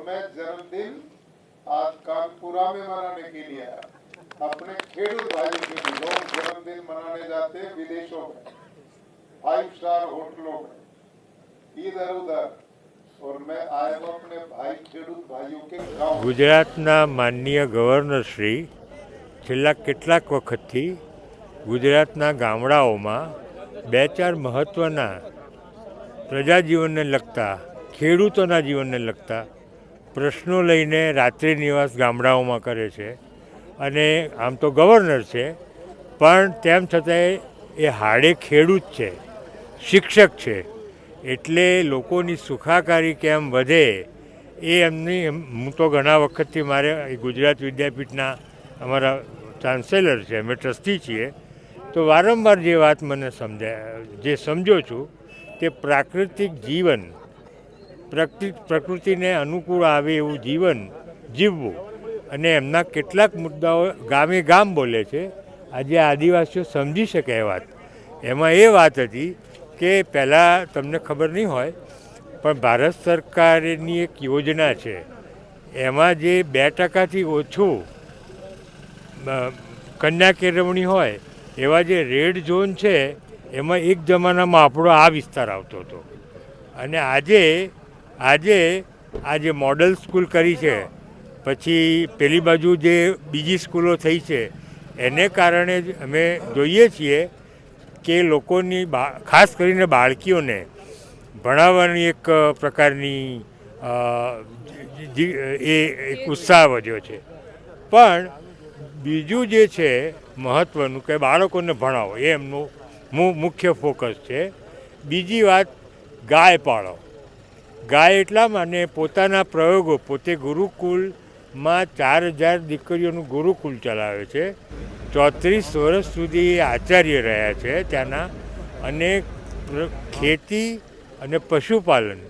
मैं जन्मदिन आज कानपुरा में मनाने के लिए आया। अपने खेडूत भाइयों के भी लोग जन्मदिन मनाने जाते हैं विदेशों में, 5 स्टार होटलों में, इधर उधर, और मैं आया हूँ अपने भाई खेडूत भाइयों के गांव। ગુજરાતના માનનીય ગવર્નર શ્રી છેલ્લા કેટલાક વખતથી ગુજરાતના ગામડાઓમાં 2-4 મહત્ત્વના પ્રજાજીવનને લગતા, ખેડૂતોના જીવનને લગતા પ્રશ્નો લઈને રાત્રિ નિવાસ ગામડાઓમાં કરે છે. અને આમ તો ગવર્નર છે, પણ તેમ છતાંય એ હાડે ખેડૂત છે, શિક્ષક છે. એટલે લોકોની સુખાકારી કેમ વધે એ એમની, હું તો ઘણા વખતથી મારે ગુજરાત વિદ્યાપીઠના અમારા ચાન્સેલર છે, અમે ટ્રસ્ટી છીએ, તો વારંવાર જે વાત મને જે સમજો છું તે પ્રાકૃતિક જીવન, પ્રકૃતિને અનુકૂળ આવે એવું જીવન જીવવું. અને એમના કેટલાક મુદ્દાઓ ગામે ગામ બોલે છે. આજે આદિવાસીઓ સમજી શકે એ વાત. એમાં એ વાત હતી કે પહેલાં તમને ખબર નહીં હોય, પણ ભારત સરકારની એક યોજના છે, એમાં જે 2% ઓછું કન્યા કેળવણી હોય એવા જે રેડ ઝોન છે, એમાં એક જમાનામાં આપણો આ વિસ્તાર આવતો હતો. અને આજે આ જે મોડલ સ્કૂલ કરી છે, પછી પેલી બાજુ જે બીજી સ્કૂલો થઈ છે, એને કારણે જ અમે જોઈએ છીએ કે લોકોની ખાસ કરીને બાળકીઓને ભણાવવાની એક પ્રકારની એક ઉત્સાહ વધ્યો છે. પણ બીજું જે છે મહત્ત્વનું કે બાળકોને ભણાવો એ એમનું મુખ્ય ફોકસ છે. બીજી વાત, ગાય પાળો. ગાય એટલામાં, અને પોતાના પ્રયોગો, પોતે ગુરુકુલમાં 4000 દીકરીઓનું ગુરુકુલ ચલાવે છે. 34 વર્ષ સુધી આચાર્ય રહ્યા છે ત્યાંના. અને ખેતી અને પશુપાલન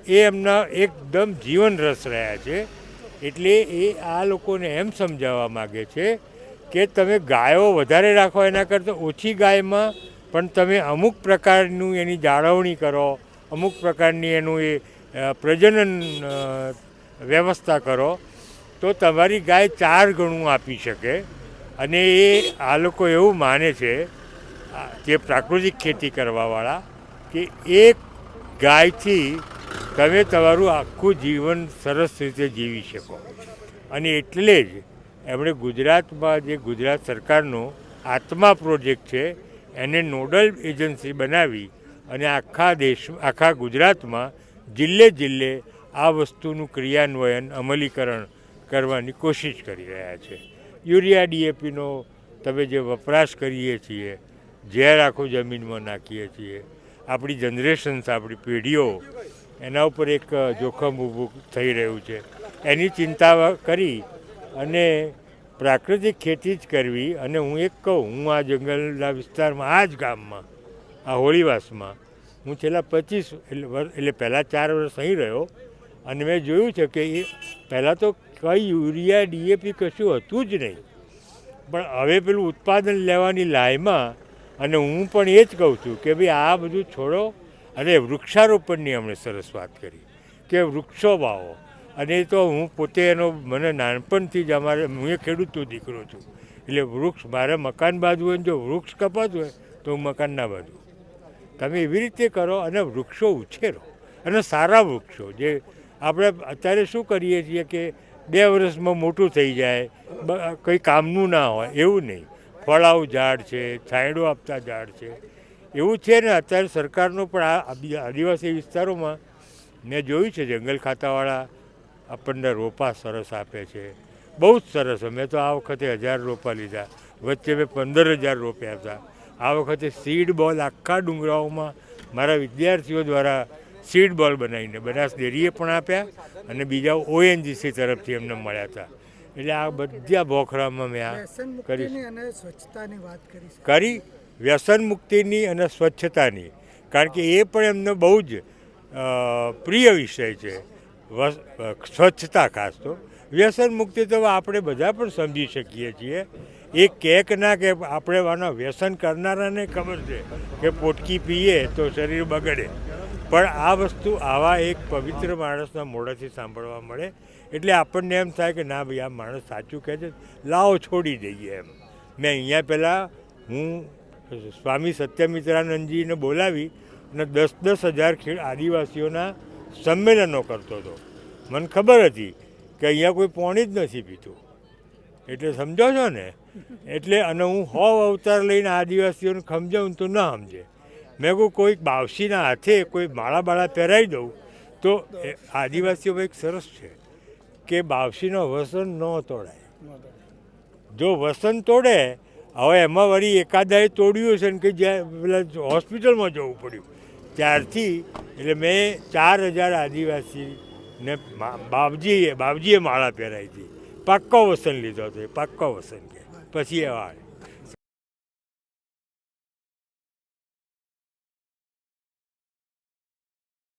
એ એમના એકદમ જીવન રસ રહ્યા છે. એટલે એ આ લોકોને એમ સમજાવવા માગે છે કે તમે ગાયો વધારે રાખો એના કરતાં ઓછી ગાયમાં પણ તમે અમુક પ્રકારનું એની જાળવણી કરો, અમુક પ્રકારની એનું એ પ્રજનન વ્યવસ્થા કરો, તો તમારી ગાય 4 ગણું આપી શકે. અને એ આ લોકો એવું માને છે, જે પ્રાકૃતિક ખેતી કરવાવાળા, કે એક ગાયથી તમે તમારું આખું જીવન સરસ રીતે જીવી શકો. અને એટલે જ એમણે ગુજરાતમાં જે ગુજરાત સરકારનો આત્મા પ્રોજેક્ટ છે, એને નોડલ એજન્સી બનાવી અને આખા ગુજરાતમાં જિલ્લે આ વસ્તુનું ક્રિયાન્વયન, અમલીકરણ કરવાની કોશિશ કરી રહ્યા છે. યુરિયા DAPનો તમે જે વપરાશ કરીએ છીએ, ઝેર આખું જમીનમાં નાખીએ છીએ, આપણી જનરેશન્સ, આપણી પેઢીઓ એના ઉપર એક જોખમ ઊભું થઈ રહ્યું છે. એની ચિંતા કરી અને પ્રાકૃતિક ખેતી જ કરવી. અને હું એક કહું, હું આ જંગલના વિસ્તારમાં, આ જ ગામમાં, આ હોળીવાસમાં હું છેલ્લા 25 એટલે પહેલાં 4 વર્ષ અહીં રહ્યો. અને મેં જોયું છે કે એ પહેલાં તો કંઈ યુરિયા DAP કશું હતું જ નહીં. પણ હવે પેલું ઉત્પાદન લેવાની લાયમાં, અને હું પણ એ જ કહું છું કે ભાઈ આ બધું છોડો. અને વૃક્ષારોપણની અમને સરસ વાત કરી કે વૃક્ષો વાવો. અને તો હું પોતે એનો, મને નાનપણથી જ, હું એ ખેડૂતનો દીકરો છું, એટલે વૃક્ષ, મારે મકાન બાંધવું હોય ને જો વૃક્ષ કપાતું હોય તો હું મકાન ના બાંધું. તમે એવી રીતે કરો અને વૃક્ષો ઉછેરો, અને સારા વૃક્ષો. જે આપણે અત્યારે શું કરીએ છીએ કે 2 વર્ષમાં મોટું થઈ જાય, કંઈ કામનું ના હોય એવું નહીં. ફળાઉ ઝાડ છે, છાંયડો આપતા ઝાડ છે, એવું છે ને. અત્યારે સરકારનો પણ આ આદિવાસી વિસ્તારોમાં મેં જોયું છે, જંગલ ખાતાવાળા આપણને રોપા સરસ આપે છે, બહુ જ સરસ. અમે તો આ વખતે 1000 રોપા લીધા, વચ્ચે મેં 15000 રોપ્યા હતા. આ વખતે સીડ બોલ આખા ડુંગરાઓમાં મારા વિદ્યાર્થીઓ દ્વારા સીડ બોલ બનાવીને બનાસ ડેરીએ પણ આપ્યા, અને બીજા ONGC તરફથી એમને મળ્યા હતા. એટલે આ બધા બોખરામાં મેં આ કરી વ્યસન મુક્તિની અને સ્વચ્છતાની. કારણ કે એ પણ એમને બહુ જ પ્રિય વિષય છે, સ્વચ્છતા. ખાસ તો વ્યસન મુક્તિ તો આપણે બધા પણ સમજી શકીએ છીએ. એ કેક ના કે આપણે આના વ્યસન કરનારાને ખબર છે કે પોટકી પીએ તો શરીર બગડે, પણ આ વસ્તુ આવા એક પવિત્ર માણસના મોઢાથી સાંભળવા મળે એટલે આપણને એમ થાય કે ના ભાઈ આ માણસ સાચું કહે છે, લાવો છોડી દઈએ એમ. મેં અહીંયા પહેલાં હું સ્વામી સત્યમિત્રાનંદજીને બોલાવી અને 10,000 આદિવાસીઓના સંમેલનો કરતો હતો. મને ખબર હતી કે અહીંયા કોઈ પાણી જ નથી પીતું, એટલે સમજો છો ને. એટલે અને હું 100 અવતાર લઈને આદિવાસીઓને સમજાવું તો ન સમજે. મેં કહું કોઈક બાવશીના હાથે કોઈ માળા પહેરાવી દઉં તો આદિવાસીઓમાં એક સરસ છે કે બાવશીનો વસન ન તોડાય. જો વસન તોડે, હવે એમાં વળી એકાદાએ તોડ્યું હશે ને કે જ્યાં પેલા હોસ્પિટલમાં જવું પડ્યું ત્યારથી એટલે મેં 4,000 આદિવાસીને બાવજીએ માળા પહેરાવી હતી. પાક્કો વસન લીધો હતો, પાક્કો વસન કે પછી એ વાળ